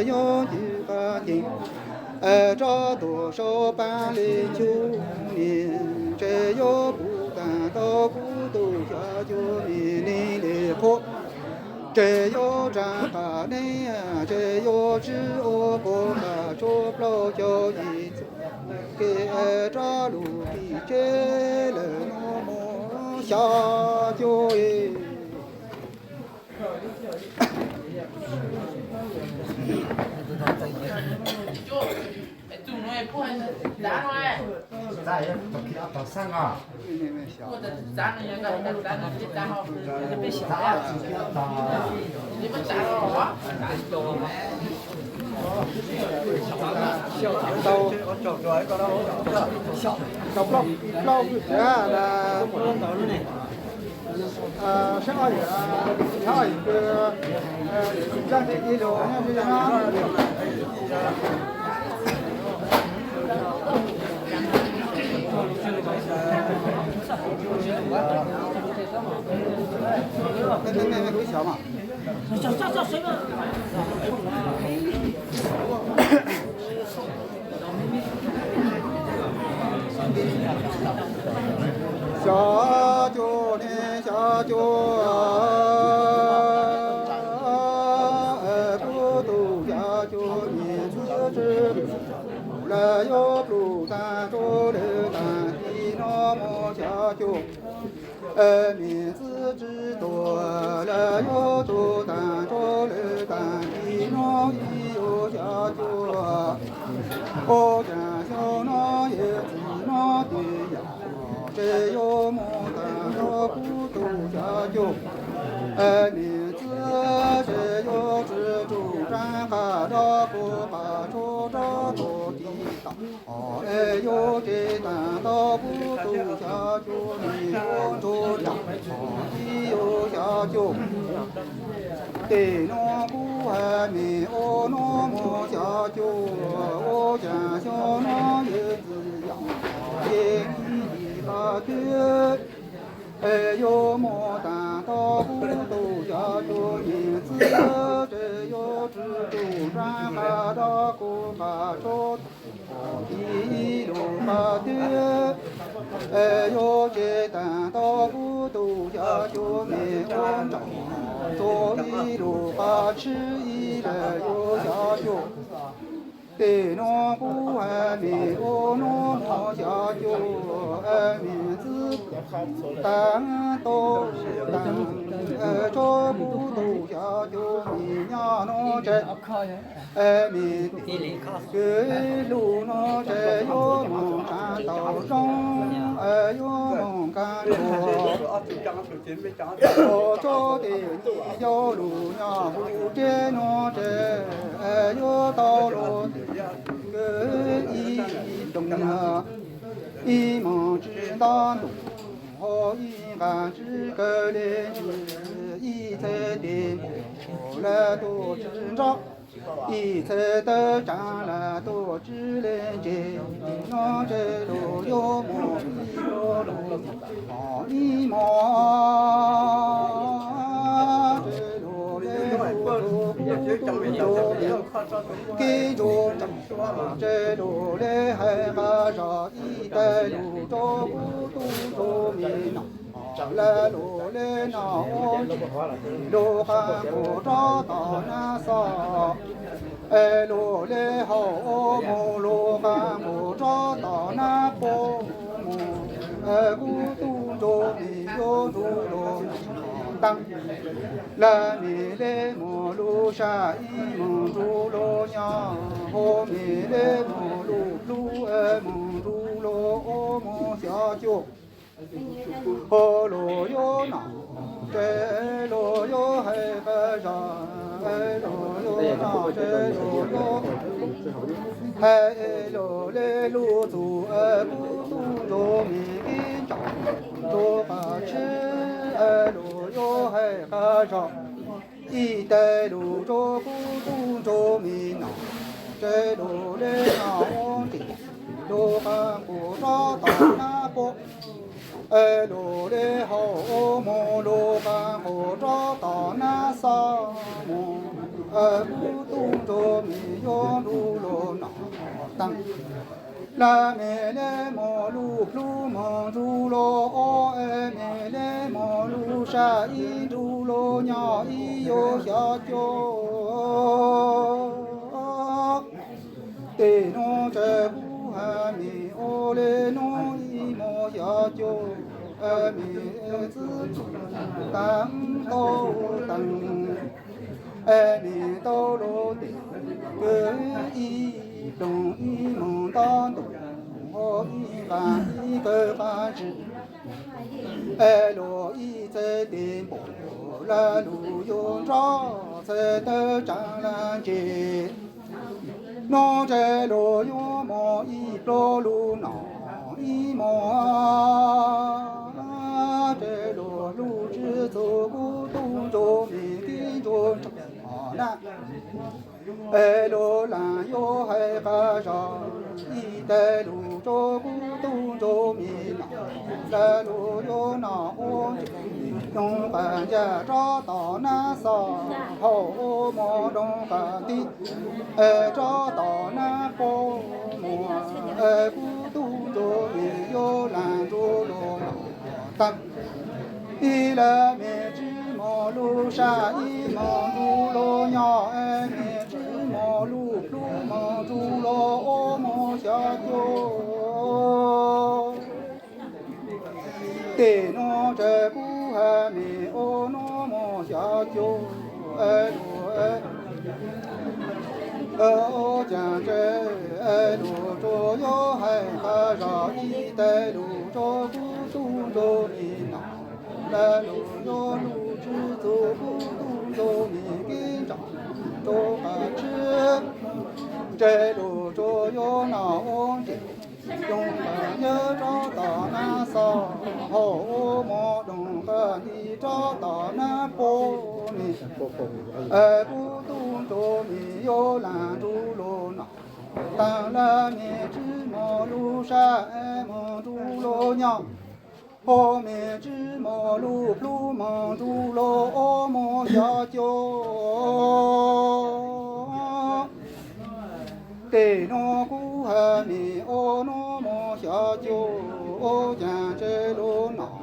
有一个定，这多少半里九年，只有不干到不都下就面临的苦，只有战法内啊，只有知我国把做不了就一走，给这路比这了那么下就诶。在也不给他到三啊，上一下一个让这一流那这样。那微小嘛。小随便。下酒呢，下酒不都下酒你自知，来要不干着的干的那么下酒。面子知多了要做单着了单的那一有下酒，我家小那也子那的呀。只有牡丹和古董下酒，名字只有蜘蛛展开的不把出这多地道，有这单到古董下酒，你用着两的有下酒，对那古还没我那么下酒，我家小那也子呀。有牡丹到不都下酒名字，只有蜘蛛展开的古巴州一路把对，有这单到不都下酒名文章，做一路把吃一的有下酒。对那不还没我那么下酒，名字单到单，这不都下酒，你娘那这，名给路那这有梦干到上，有梦干着，我找的你要路呀，不这那这，有道路。一动啊，一梦之大怒，和一干之个连之，一才的后来多知道，一才的占了多知连接，那这路有么一个路，一毛这路来路给着这路来还马上一带路着不都着民呐，来路来那我路还不着到那啥，路来好么路还不着到那坡么，不都着民有路路。当来米来摩路山一蒙住罗娘，后米来摩路路蒙住罗摩下酒，后路有那这路有海海上，路有上这路有，海路来路走不都着米给找，着把吃路。有海海上，一带路着不都着民呐，这路来那往的，路还不着到那坡，路来好么路还不着到那沙么，不都着着迷用如罗那当。拉梅勒摩鲁普鲁蒙朱罗埃梅勒摩鲁沙伊朱罗鸟伊有小脚，对侬这不还没我来侬伊莫小脚，米子当到当，米到罗的个一动一梦当动。我一般一个番子，罗一在颠簸，来路用着在斗张兰街，侬在路用毛一道路闹一毛，在路只走过东着面跟着长南。路兰哟海海上，一带路着古东着米南，路哟那我用半家找到那上好毛中干的，找到那包毛，古东着米哟兰着路南，一来面只毛路上一毛路罗鸟面。毛路路毛竹罗毛小脚，对侬这古还没哦侬毛小脚，路江这路着哟海哈绕一带路着古东着米南，路哟路只走古东着米跟着。着个吃，这路着有那往的，用个要找到那少，好毛用个你找到那波呢？不动着你有拦住路那，当然面只毛路上蒙住路娘。后面只毛路路蒙住罗毛小脚，对侬古还没哦侬毛小脚，将这路闹，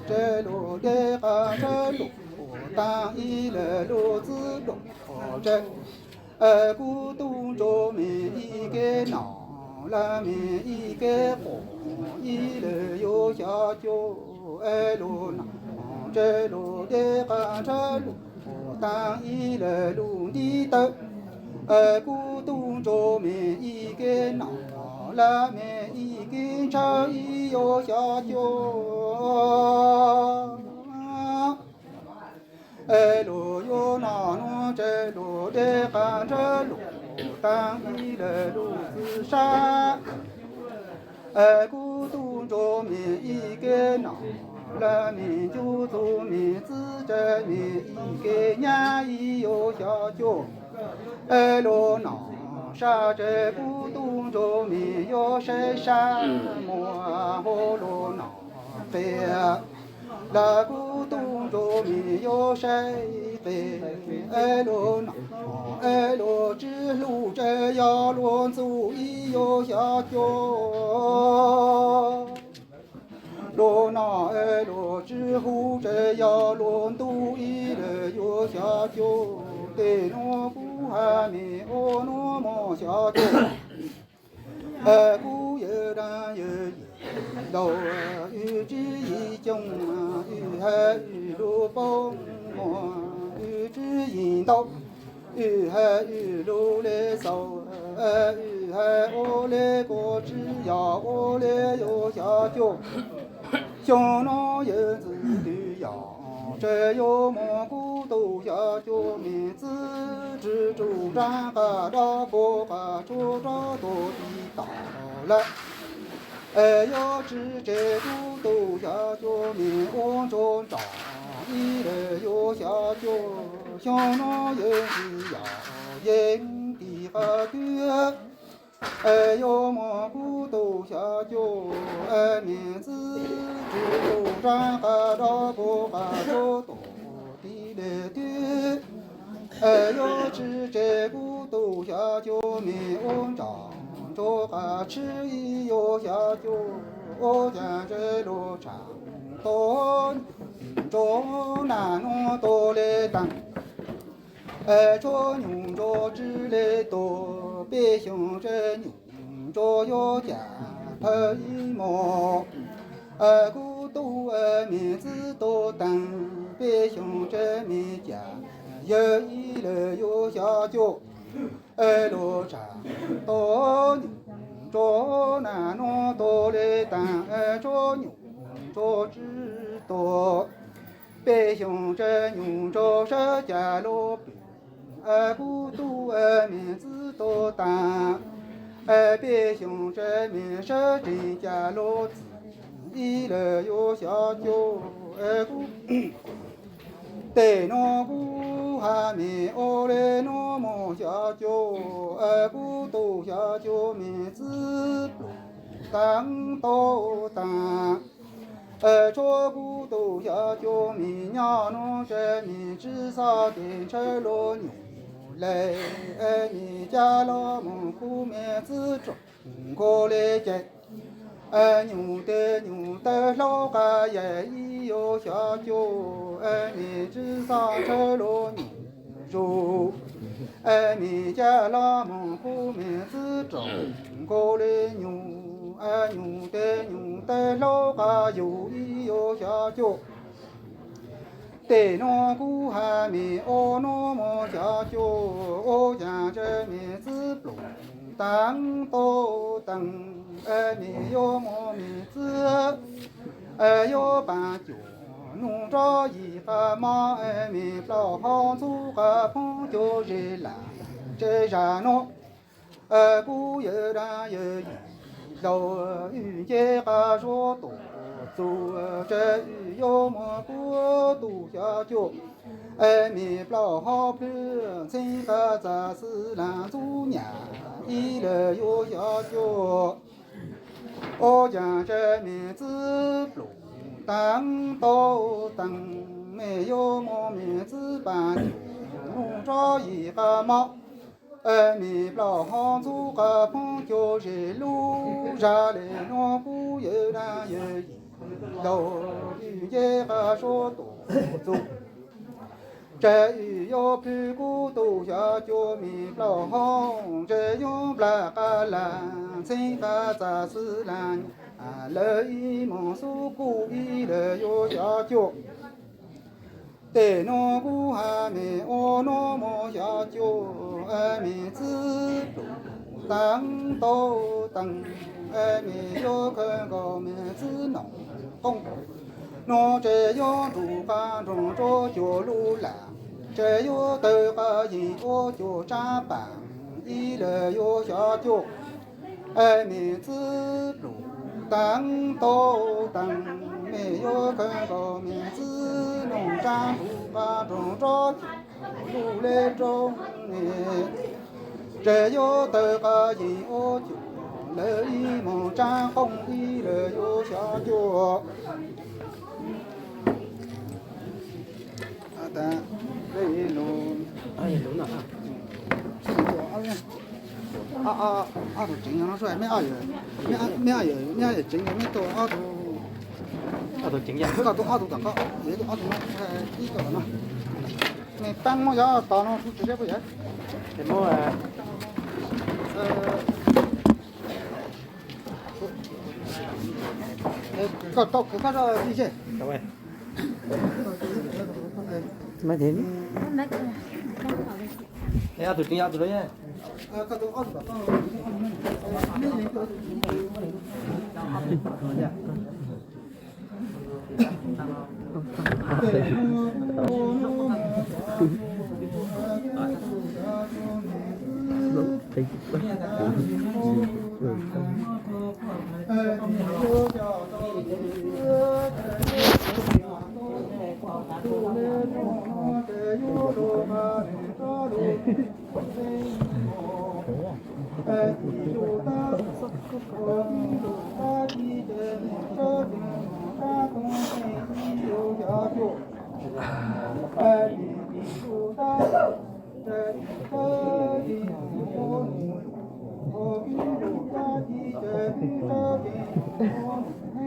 这路的哈这路，当一来路子路这，古东着面一个闹。拉面一个火，一路有小脚，路那这路的干这路，当一来路的头，古东着面一个闹，拉面一个车一有小脚，路有那弄这路的干这路。当一来路子山，古东着面一个闹，来面就做面子这面一个娘一有小脚，路闹沙这古东着面有山山莫和路闹飞，那古东着面有谁飞，路闹。路只路这要路走一有小脚，路那路只护这要路都一了有小脚，对侬不还没哦侬毛小脚，不有人有路有只一种有还有路帮忙有只引导。有路来走，有我来过，只要我来有小脚，像那有子的羊，这有蒙古都小脚面子，只主张个大波个主张多的大了。要知这古都小脚面往中长。一来有小脚，像那有的要赢的个多，要蒙古都小脚，面子只有张个大波个做多的来多，要知这古都下就没文章，这个吃一有下就我见这路长，多中南农多来当，这牛着之类多，百姓这牛着要见头一毛，古都名字多等，百姓这没见。有一楼有小脚，路上多牛着南农多来当，着牛着知多，百姓这牛着是家老板，古都名字多当，百姓这名是真家老子，一楼有小脚，对那古还没我来那么下脚，古都下脚名字当多当，这古都下脚名娘侬这名至少得吃了牛来，你家老门口名字中过来接。牛的老家也有下脚，你至少吃了牛肉，你家老门口名字中过来牛的老家有下脚。对那古还没我那么下脚，我讲这名字不当多当，没有我名字，要办酒，弄着一个马，没老好做个朋友热闹，这热闹，古有人有一老遇见个说多。做这鱼要么过度下脚，没老好看，这个杂事难做娘，一楼要下脚，我讲这名字不当到当，没有我名字办酒，弄着一个猫。没老好做个朋友是路上来那不有人有一老遇见个说多做，这鱼要屁股都下脚没老好，这用不来个烂，这个杂事烂，老一忙说故意的要下脚。对那古还没我那么下脚，名字不当都当，没有看个名字弄公，那这样如干中着脚路来，这样头个人我就站板，一楼要下脚，名字不当都当，没有看个名字。农站路把种着路来种呢，这要得个人我就楼一门站红一楼有下脚，等雷路，路呢？都真样说，没有，真的没到都经验。这个都等个，也都一个呢。你办公要到那出直接不行？什么到这一些。各位。mấy tiền? Dạ tôi kinh tôi đấy. 这这金我我比如家的这比这金我嘿，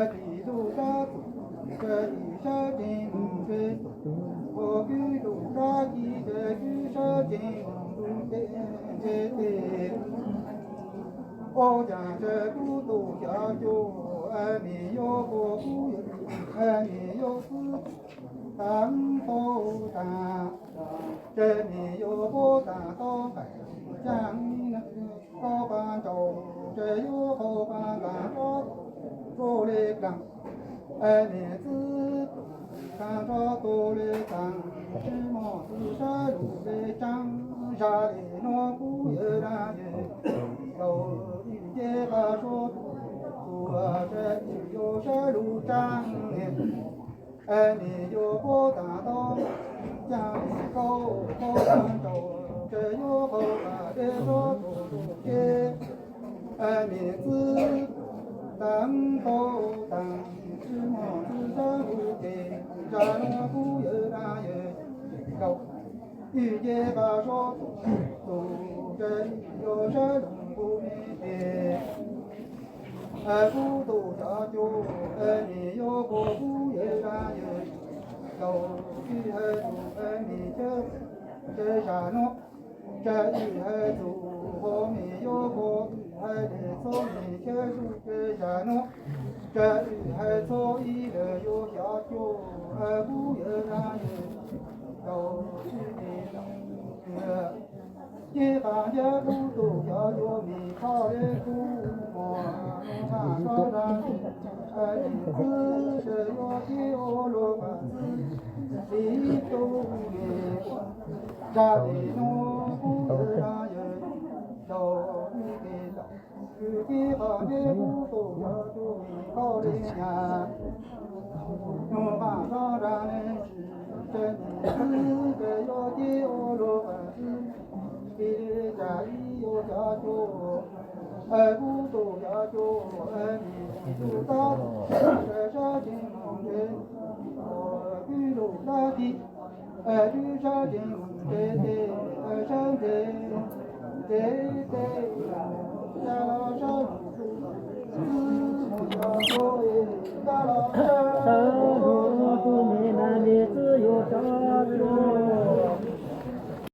地都家这地这金对，我比如家的这比这金对。我家这古都家酒，没有过古有，没有四当头大，这没有过大刀海，将那高班走，这有高班干着做了干，妹子干着做了干，芝麻子山路的长，下里那古有那有。有一把说，我这有山路长你有不大道，将你高山走，这有后把的说不些，名字当头当，芝麻子山路的，山路不有那有高，一把说，这有山路。不明的，不都下酒，你有个不也然有，有一二组，你这山路，这一二组，后面有个二的走，你这数这山路，这一二走一的有下酒，不也然有，有一的。一般的路都要有米烤的苦么，山上山子是要丢了把子，里头的家里农夫那人都一个道，一般的路都要有米烤的呀，农场上山的是真的要丢了把子。一家里有家酒，不都家酒，你就到这上金门的，我比如那的，就上金门的，上的，